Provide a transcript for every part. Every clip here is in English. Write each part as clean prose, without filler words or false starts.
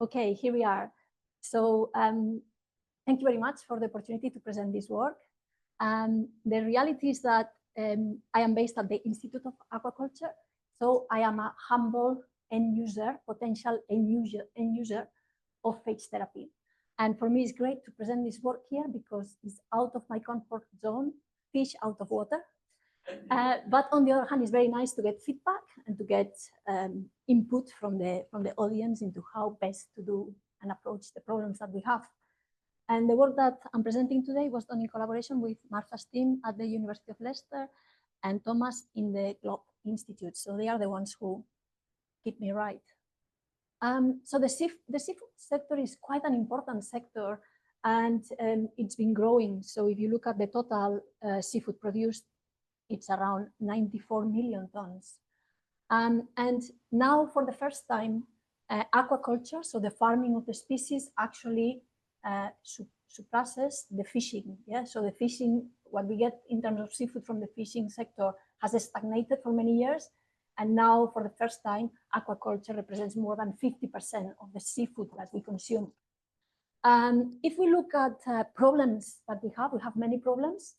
Okay, here we are. So thank you very much for the opportunity to present this work. The reality is that I am based at the Institute of Aquaculture. So I am a humble end user, potential end user of phage therapy. And for me, it's great to present this work here because it's out of my comfort zone, fish out of water. But on the other hand, it's very nice to get feedback and to get input from the audience into how best to do and approach the problems that we have. And the work that I'm presenting today was done in collaboration with Martha's team at the University of Leicester and Thomas in the Globe Institute. So they are the ones who keep me right. So the seafood sector is quite an important sector, and it's been growing. So if you look at the total seafood produced, it's around 94 million tons. And now for the first time, aquaculture, so the farming of the species, actually surpasses the fishing. Yeah, so the fishing, what we get in terms of seafood from the fishing sector has stagnated for many years. And now for the first time, aquaculture represents more than 50% of the seafood that we consume. If we look at problems that we have many problems.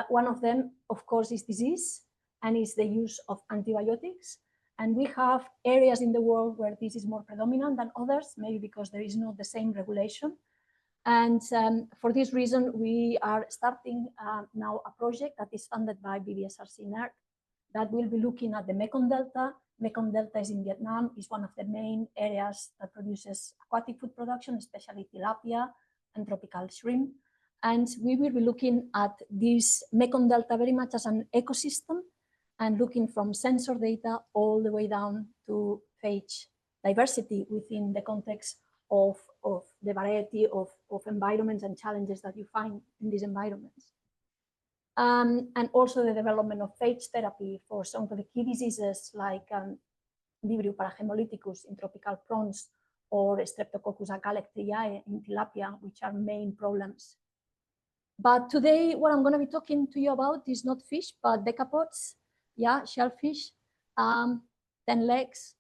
One of them, of course, is disease and is the use of antibiotics. And we have areas in the world where this is more predominant than others, maybe because there is not the same regulation. And for this reason, we are starting now a project that is funded by BBSRC NERC that will be looking at the Mekong Delta. Mekong Delta is in Vietnam, is one of the main areas that produces aquatic food production, especially tilapia and tropical shrimp. And we will be looking at this Mekong Delta very much as an ecosystem and looking from sensor data all the way down to phage diversity within the context of the variety of environments and challenges that you find in these environments. And also the development of phage therapy for some of the key diseases like Vibrio parahemolyticus in tropical prawns or Streptococcus agallectiae in tilapia, which are main problems. But today, what I'm going to be talking to you about is not fish, but decapods, yeah, shellfish, 10 legs,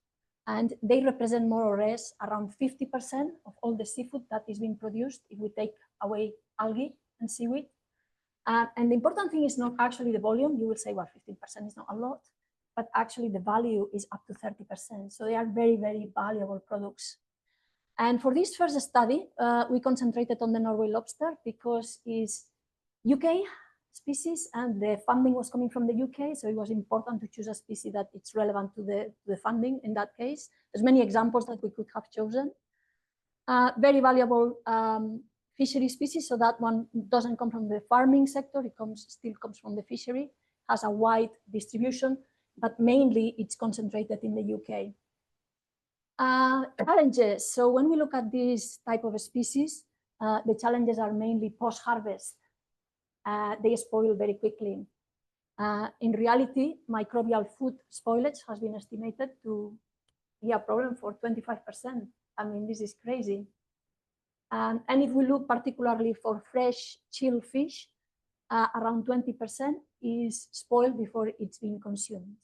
and they represent more or less around 50% of all the seafood that is being produced if we take away algae and seaweed. And the important thing is not actually the volume. You will say, well, 15% is not a lot, but actually the value is up to 30%. So they are very, very valuable products. And for this first study, we concentrated on the Norway lobster because it's UK species and the funding was coming from the UK. So it was important to choose a species that it's relevant to the funding in that case. There's many examples that we could have chosen. Very valuable fishery species. So that one doesn't come from the farming sector. It still comes from the fishery, has a wide distribution, but mainly it's concentrated in the UK. Challenges. So when we look at this type of species, the challenges are mainly post-harvest. They spoil very quickly. In reality, microbial food spoilage has been estimated to be a problem for 25%. I mean, this is crazy. And if we look particularly for fresh chilled fish, around 20% is spoiled before it's been consumed.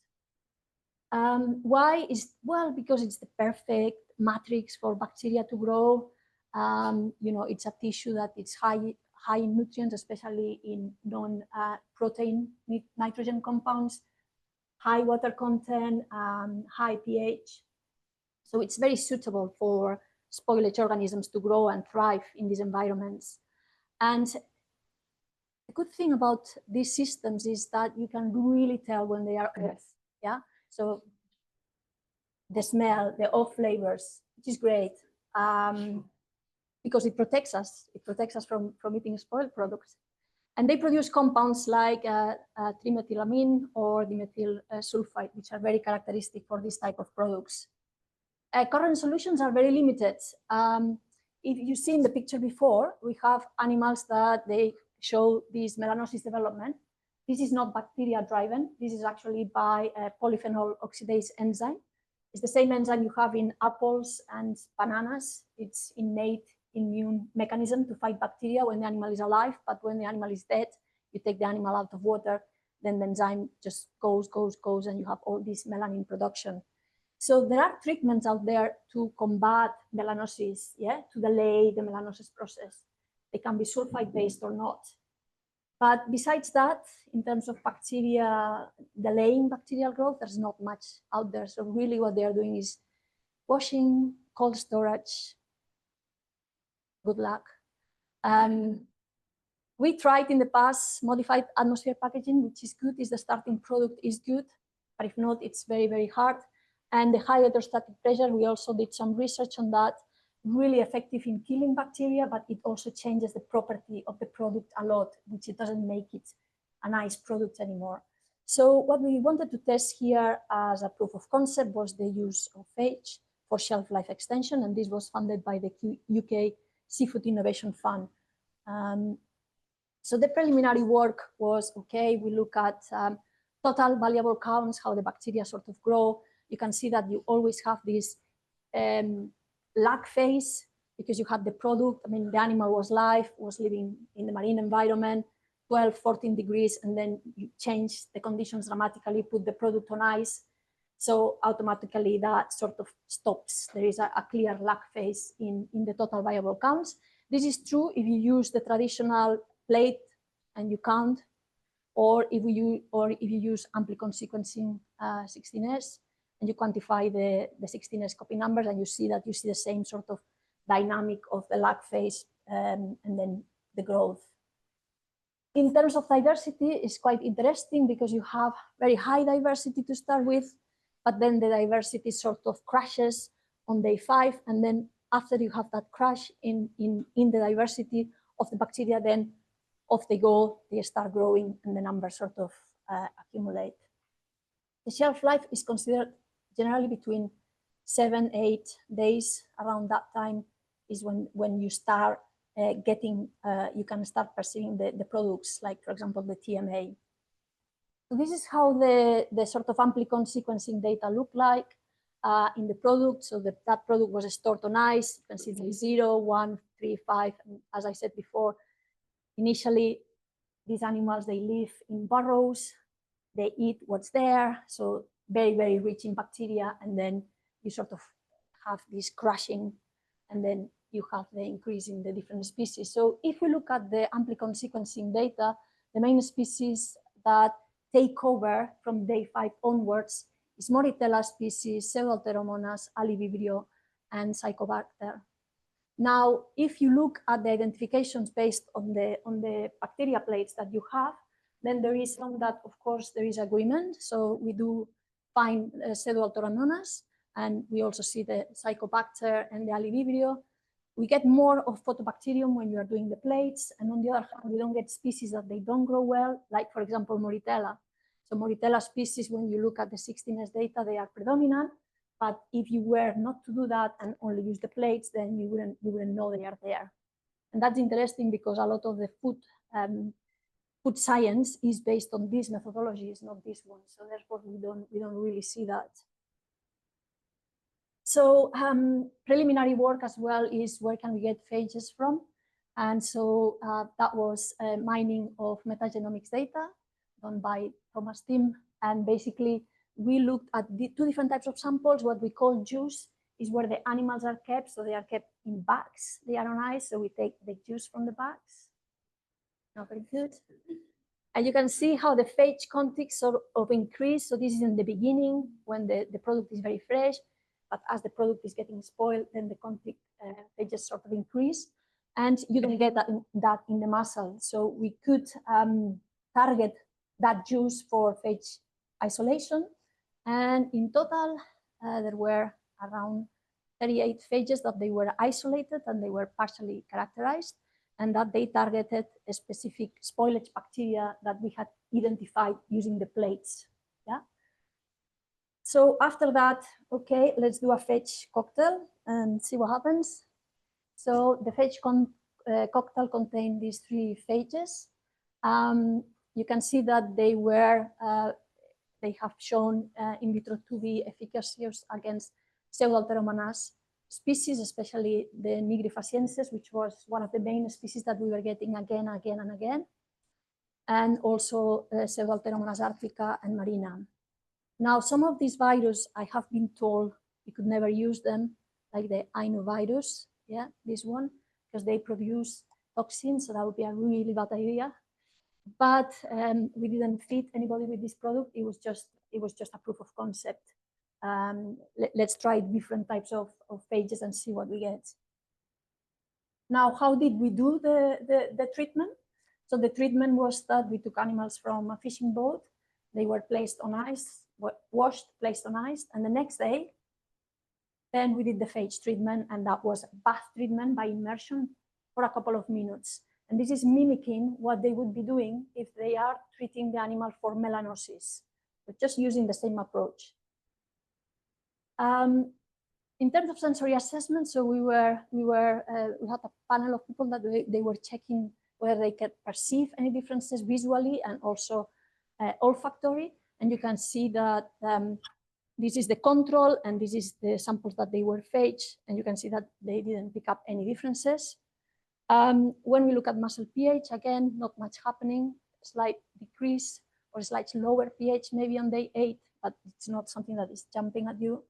Why is, well, because it's the perfect matrix for bacteria to grow. You know, it's a tissue that it's high in nutrients, especially in non-protein nitrogen compounds, high water content, high pH. So it's very suitable for spoilage organisms to grow and thrive in these environments. And the good thing about these systems is that you can really tell when they are off. Yeah. So the smell, the off flavors, which is great because it protects us. It protects us from eating spoiled products. And they produce compounds like trimethylamine or dimethyl sulfide, which are very characteristic for this type of products. Current solutions are very limited. If you see in the picture before, we have animals that they show this melanosis development. This is not bacteria driven. This is actually by a polyphenol oxidase enzyme. It's the same enzyme you have in apples and bananas. It's innate immune mechanism to fight bacteria when the animal is alive, but when the animal is dead, you take the animal out of water, then the enzyme just goes, and you have all this melanin production. So there are treatments out there to combat melanosis, to delay the melanosis process. They can be sulfite-based or not. But besides that, in terms of bacteria, delaying bacterial growth, there's not much out there. So really what they are doing is washing, cold storage. Good luck. We tried in the past modified atmosphere packaging, which is good, is the starting product is good, but if not, it's very, very hard. And the high hydrostatic pressure, we also did some research on that, really effective in killing bacteria, but it also changes the property of the product a lot, which it doesn't make it a nice product anymore. So what we wanted to test here as a proof of concept was the use of phage for shelf life extension, and this was funded by the UK Seafood Innovation Fund. So the preliminary work was, okay, we look at total valuable counts, how the bacteria sort of grow. You can see that you always have this lag phase because you have the product. I mean, the animal was live, was living in the marine environment, 12, 14 degrees, and then you change the conditions dramatically, put the product on ice. So automatically that sort of stops. There is a clear lag phase in the total viable counts. This is true if you use the traditional plate and you count, or if you use amplicon sequencing 16S and you quantify the 16S copy numbers, and you see the same sort of dynamic of the lag phase and then the growth. In terms of diversity, it's quite interesting because you have very high diversity to start with, but then the diversity sort of crashes on day 5, and then after you have that crash in the diversity of the bacteria, then off they go, they start growing, and the numbers sort of accumulate. The shelf life is considered generally between 7-8 days. Around that time is when you start you can start perceiving the products, like, for example, the TMA. So this is how the sort of amplicon sequencing data look like in the product. So that product was stored on ice. You can see the 0, 1, 3, 5. And as I said before, initially, these animals, they live in burrows. They eat what's there. So very, very rich in bacteria. And then you sort of have this crushing, and then you have the increase in the different species. So if we look at the amplicon sequencing data, the main species that take over from day 5 onwards is Moritella species, Pseudoalteromonas, Alivibrio, and Psychobacter. Now, if you look at the identifications based on the bacteria plates that you have, then there is some that, of course, there is agreement. So we do find Pseudoalteromonas, and we also see the Psychobacter and the Alivibrio. We get more of Photobacterium when you are doing the plates, and on the other hand, we don't get species that they don't grow well, like, for example, Moritella. So Moritella species, when you look at the 16S data, they are predominant. But if you were not to do that and only use the plates, then you wouldn't know they are there. And that's interesting because a lot of the food science is based on these methodologies, not this one. So therefore, we don't really see that. So preliminary work as well is where can we get phages from? And so that was mining of metagenomics data done by Thomas' team. And basically, we looked at the 2 different types of samples. What we call juice is where the animals are kept. So they are kept in bags. They are on ice. So we take the juice from the bags. Not very good. And you can see how the phage content sort of increase. So this is in the beginning when the product is very fresh. But as the product is getting spoiled, then the content they just sort of increase. And you don't get that in the muscle. So we could target that juice for phage isolation. And in total, there were around 38 phages that they were isolated and they were partially characterized, and that they targeted a specific spoilage bacteria that we had identified using the plates. Yeah. So after that, okay, let's do a phage cocktail and see what happens. So the phage cocktail contained these 3 phages. You can see that they have shown in vitro to be efficacious against Pseudoalteromonas species, especially the nigrifaciensis, which was one of the main species that we were getting again and again, and also Pseudoalteromonas arctica and marina. Now, some of these viruses, I have been told we could never use them, like the rhinovirus, yeah, this one, because they produce toxins, so that would be a really bad idea. But we didn't feed anybody with this product. It was just a proof of concept. Let's try different types of phages and see what we get. Now, how did we do the treatment? So the treatment was that we took animals from a fishing boat. They were placed on ice, washed, placed on ice, and the next day, then we did the phage treatment, and that was a bath treatment by immersion for a couple of minutes. And this is mimicking what they would be doing if they are treating the animal for melanosis, but just using the same approach. In terms of sensory assessment, so we had a panel of people that they were checking whether they could perceive any differences visually and also olfactory. And you can see that this is the control and this is the samples that they were phaged, and you can see that they didn't pick up any differences. When we look at muscle pH, again, not much happening, slight decrease or slightly lower pH maybe on day 8, but it's not something that is jumping at you.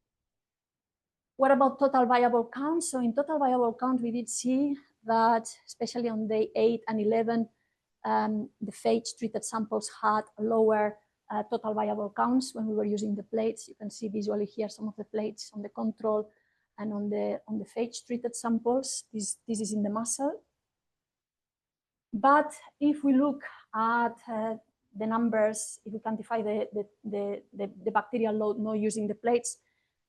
What about total viable count? So in total viable count, we did see that, especially on day 8 and 11, the phage treated samples had lower total viable counts when we were using the plates. You can see visually here some of the plates on the control and on the phage treated samples. This is in the muscle. But if we look at the numbers, if we quantify the bacterial load, not using the plates,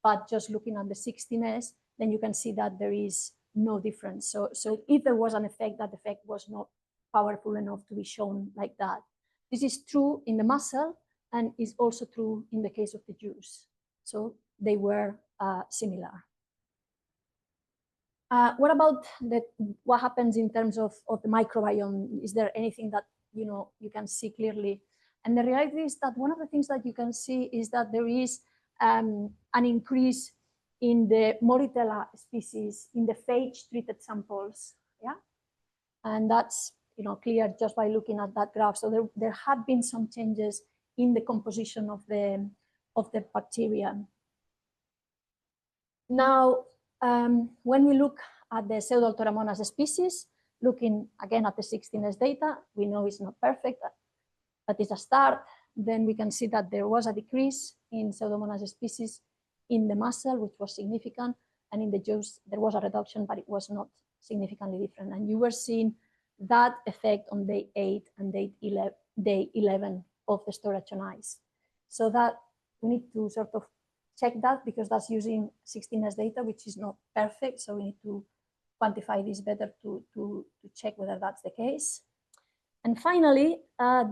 but just looking at the 16S, then you can see that there is no difference. So if there was an effect, that effect was not powerful enough to be shown like that. This is true in the muscle and is also true in the case of the juice. So they were similar. What about what happens in terms of the microbiome? Is there anything that you can see clearly? And the reality is that one of the things that you can see is that there is an increase in the Moritella species in the phage-treated samples, yeah, and that's clear just by looking at that graph. So there have been some changes in the composition of the bacteria. Now, when we look at the Pseudoaltoramonas species, looking again at the 16S data, we know it's not perfect, but it's a start. Then we can see that there was a decrease in Pseudomonas species in the muscle, which was significant, and in the juice there was a reduction, but it was not significantly different. And you were seeing that effect on day 8 and day 11 of the storage on ice. So that we need to sort of check that, because that's using 16S data, which is not perfect. So we need to quantify this better to check whether that's the case. And finally,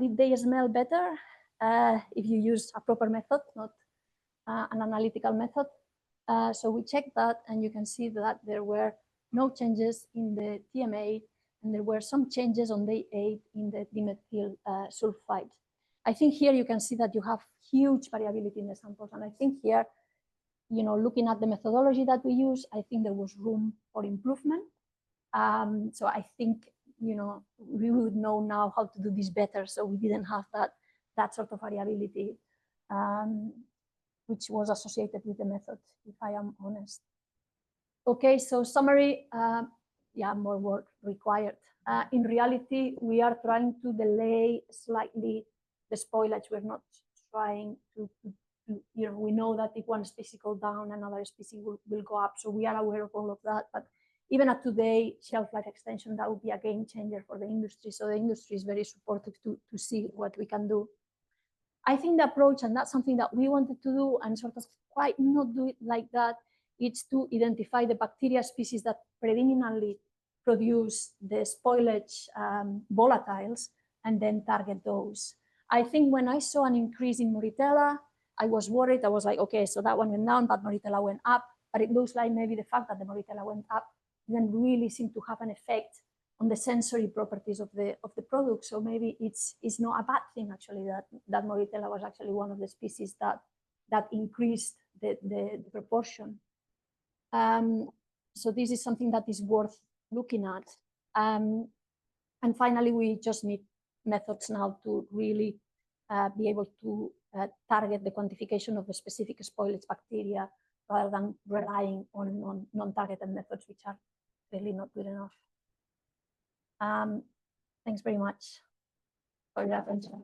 did they smell better if you use a proper method, not an analytical method? So we checked that, and you can see that there were no changes in the TMA, and there were some changes on day 8 in the dimethyl sulfide. I think here you can see that you have huge variability in the samples, and I think here, looking at the methodology that we use, I think there was room for improvement. So I think, we would know now how to do this better, so we didn't have that sort of variability, which was associated with the method, if I am honest. Okay, so summary, yeah, more work required. In reality, we are trying to delay slightly the spoilage. We're not trying to we know that if one species goes down, another species will go up. So we are aware of all of that. But even at today, shelf life extension, that would be a game changer for the industry. So the industry is very supportive to see what we can do. I think the approach, and that's something that we wanted to do and sort of quite not do it like that, it's to identify the bacteria species that predominantly produce the spoilage volatiles and then target those. I think when I saw an increase in Moritella, I was worried. I was like, okay, so that one went down, but Moritella went up. But it looks like maybe the fact that the Moritella went up didn't really seem to have an effect on the sensory properties of the product. So maybe it's not a bad thing, actually, that Moritella was actually one of the species that increased the proportion. So this is something that is worth looking at. And finally, we just need methods now to really be able to target the quantification of the specific spoilage bacteria rather than relying on non-targeted methods, which are really not good enough. Thanks very much for your attention.